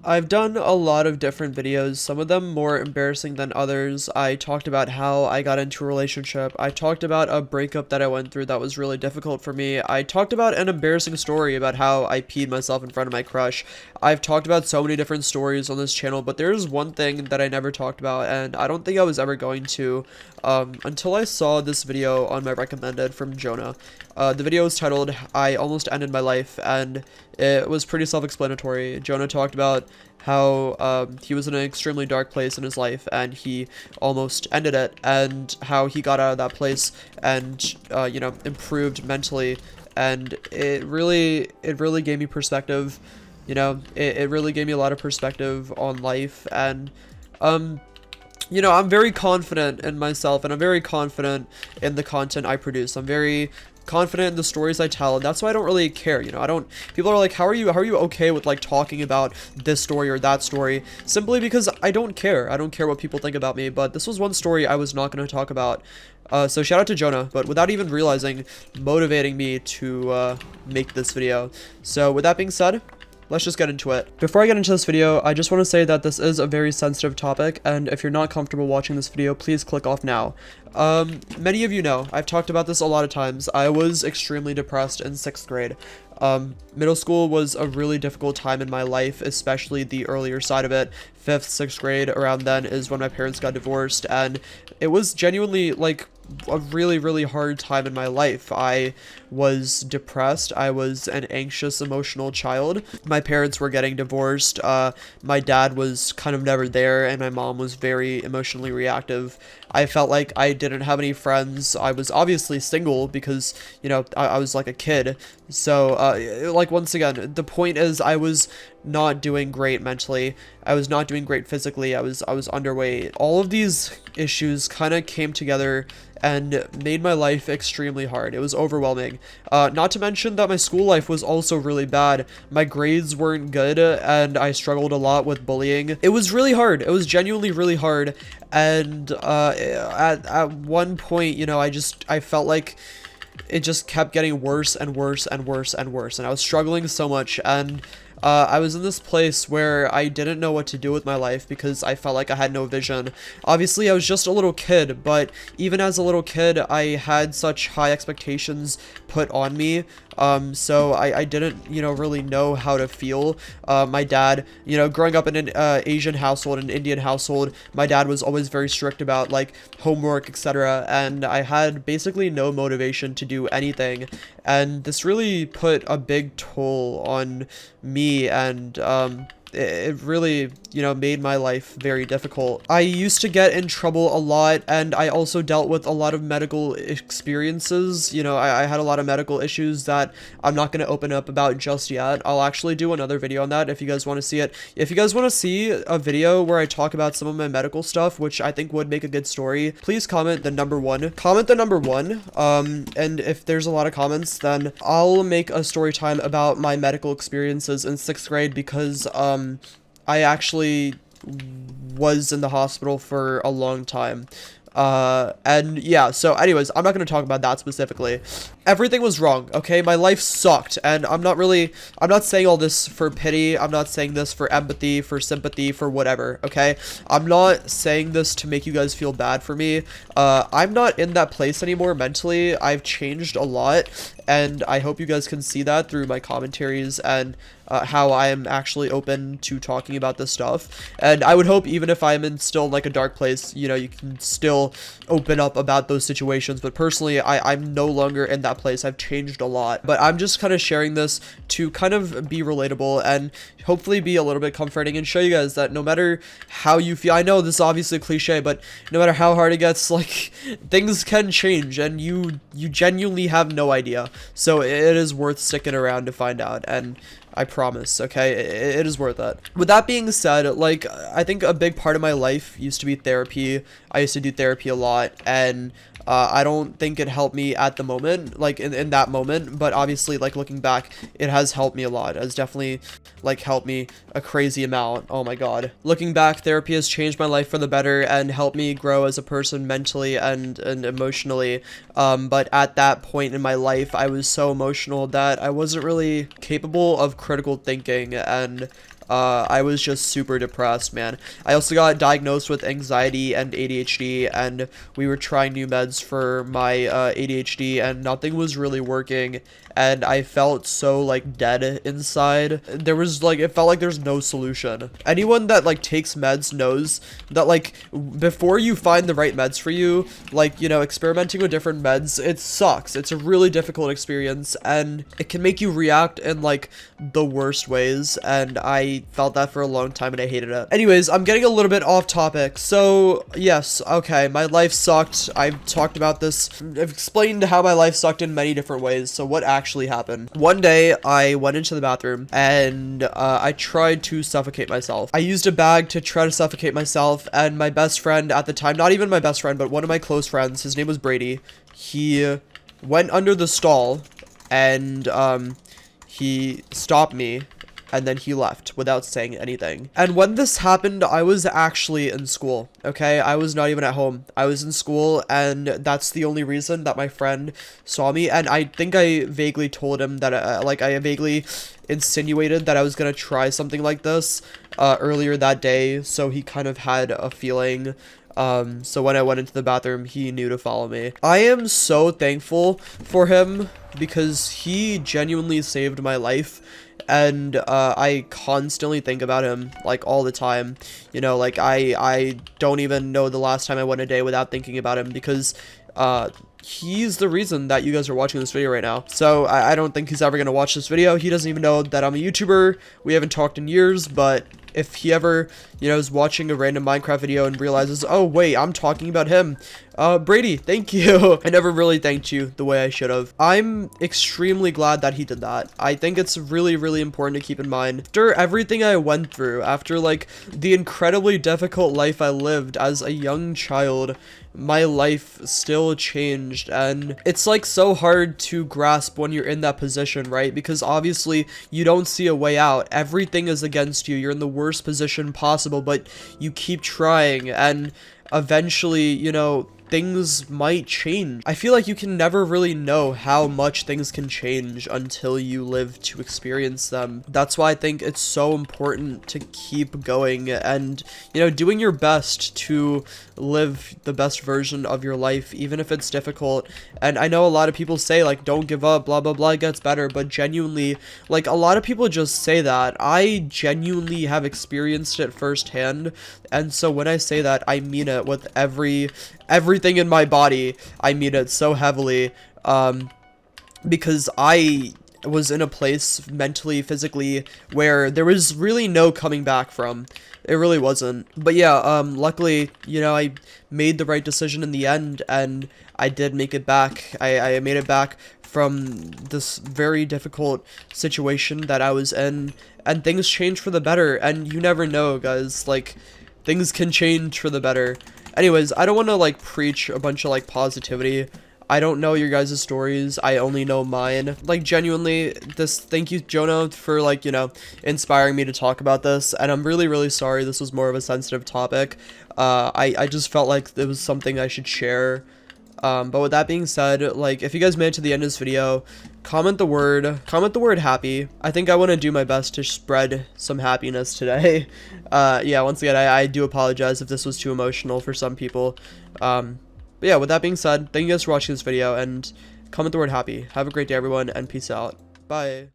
I've done a lot of different videos, some of them more embarrassing than others. I talked about how I got into a relationship. I talked about a breakup that I went through that was really difficult for me. I talked about an embarrassing story about how I peed myself in front of my crush. I've talked about so many different stories on this channel, but there's one thing that I never talked about, and I don't think I was ever going to, until I saw this video on my recommended from Jonah. The video was titled, "I Almost Ended My Life," and it was pretty self-explanatory. Jonah talked about how he was in an extremely dark place in his life and he almost ended it, and how he got out of that place and improved mentally. And it really gave me perspective. It really gave me a lot of perspective on life. And I'm very confident in myself, and I'm very confident in the content I produce. I'm very confident in the stories I tell, and that's why I don't really care. People are like, how are you okay with like talking about this story or that story? Simply because I don't care. I don't care what people think about me. But this was one story I was not going to talk about. So shout out to Jonah, but without even realizing, motivating me to make this video. So with that being said, let's just get into it. Before I get into this video, I just want to say that this is a very sensitive topic, and if you're not comfortable watching this video, please click off now. Many of you know, I've talked about this a lot of times, I was extremely depressed in 6th grade. Middle school was a really difficult time in my life, especially the earlier side of it. 5th, 6th grade, around then is when my parents got divorced, and it was genuinely like a really hard time in my life. I was depressed. I was an anxious, emotional child. My parents were getting divorced. My dad was kind of never there, and my mom was very emotionally reactive. I felt like I didn't have any friends. I was obviously single because, I was like a kid. So, once again, the point is I was not doing great mentally. I was not doing great physically. I was underweight. All of these issues kind of came together and made my life extremely hard. It was overwhelming. Not to mention that my school life was also really bad. My grades weren't good, and I struggled a lot with bullying. It was really hard. It was genuinely really hard. And at one point, I felt like it just kept getting worse and worse and worse and worse, and I was struggling so much. And I was in this place where I didn't know what to do with my life because I felt like I had no vision. Obviously, I was just a little kid, but even as a little kid, I had such high expectations put on me. So I didn't, really know how to feel. My dad, growing up in an Asian household, an Indian household, my dad was always very strict about like homework, etc. And I had basically no motivation to do anything. And this really put a big toll on me, and it really, made my life very difficult. I used to get in trouble a lot, and I also dealt with a lot of medical experiences. I had a lot of medical issues that I'm not going to open up about just yet. I'll actually do another video on that if you guys want to see it. If you guys want to see a video where I talk about some of my medical stuff, which I think would make a good story, please comment the number 1. Comment the number 1, and if there's a lot of comments, then I'll make a story time about my medical experiences in 6th grade, because I actually was in the hospital for a long time. And yeah, so anyways, I'm not going to talk about that specifically. Everything was wrong, okay? My life sucked, and I'm not saying all this for pity. I'm not saying this for empathy, for sympathy, for whatever, okay? I'm not saying this to make you guys feel bad for me. I'm not in that place anymore mentally. I've changed a lot, and I hope you guys can see that through my commentaries and how I am actually open to talking about this stuff. And I would hope, even if I'm in still like a dark place, you can still open up about those situations. But personally, I'm no longer in that place. I've changed a lot, but I'm just kind of sharing this to kind of be relatable and hopefully be a little bit comforting, and show you guys that no matter how you feel, I know this is obviously a cliche, but no matter how hard it gets, like, things can change, and you genuinely have no idea. So it is worth sticking around to find out, and I promise, okay? It is worth it. With that being said, like, I think a big part of my life used to be therapy. I used to do therapy a lot, and I don't think it helped me at the moment, like in that moment, but obviously, like, looking back, it has helped me a lot. It has definitely, like, helped me a crazy amount. Oh my god. Looking back, therapy has changed my life for the better and helped me grow as a person mentally and emotionally. But at that point in my life, I was so emotional that I wasn't really capable of critical thinking, and I was just super depressed, man. I also got diagnosed with anxiety and ADHD, and we were trying new meds for my ADHD, and nothing was really working, and I felt so like dead inside. There was like, it felt like there's no solution. Anyone that like takes meds knows that like before you find the right meds for you, like, you know, experimenting with different meds, it sucks. It's a really difficult experience, and it can make you react in like the worst ways, and I felt that for a long time and I hated it. Anyways, I'm getting a little bit off topic. So yes, okay, my life sucked. I've talked about this. I've explained how my life sucked in many different ways. So what actually happened? One day I went into the bathroom and I tried to suffocate myself. I used a bag to try to suffocate myself, and my best friend at the time, not even my best friend, but one of my close friends, his name was Brady, he went under the stall and he stopped me, and then he left without saying anything. And when this happened, I was actually in school, okay? I was not even at home. I was in school, and that's the only reason that my friend saw me. And I think I vaguely told him that, I vaguely insinuated that I was gonna try something like this earlier that day, so he kind of had a feeling. So when I went into the bathroom, he knew to follow me. I am so thankful for him because he genuinely saved my life, and I constantly think about him like all the time. You know, like I don't even know the last time I went a day without thinking about him, because he's the reason that you guys are watching this video right now. So I don't think he's ever gonna watch this video. He doesn't even know that I'm a YouTuber. We haven't talked in years, but if he ever, you know, is watching a random Minecraft video and realizes, oh wait, I'm talking about him, Brady, thank you. I never really thanked you the way I should have. I'm extremely glad that he did that. I think it's really, really important to keep in mind. After everything I went through, after like the incredibly difficult life I lived as a young child, my life still changed, and it's like so hard to grasp when you're in that position, right? Because obviously you don't see a way out. Everything is against you. You're in the worst position possible, but you keep trying, and eventually, you know, things might change. I feel like you can never really know how much things can change until you live to experience them. That's why I think it's so important to keep going and, you know, doing your best to live the best version of your life, even if it's difficult. And I know a lot of people say like, don't give up, blah blah blah, it gets better, but genuinely, like, a lot of people just say that. I genuinely have experienced it firsthand, and so when I say that, I mean it with everything in my body. I mean it so heavily, because I was in a place mentally, physically, where there was really no coming back from. It really wasn't. But yeah, luckily, you know, I made the right decision in the end, and I did make it back. I made it back from this very difficult situation that I was in, and things changed for the better. And you never know, guys, like, things can change for the better. Anyways, I don't want to like preach a bunch of like positivity. I don't know your guys' stories. I only know mine. Like, genuinely, thank you, Jonah, for, like, you know, inspiring me to talk about this. And I'm really, really sorry this was more of a sensitive topic. I just felt like it was something I should share. But with that being said, like, if you guys made it to the end of this video, comment the word happy. I think I want to do my best to spread some happiness today. Yeah, once again, I do apologize if this was too emotional for some people. But yeah, with that being said, thank you guys for watching this video, and comment the word happy. Have a great day, everyone, and peace out. Bye.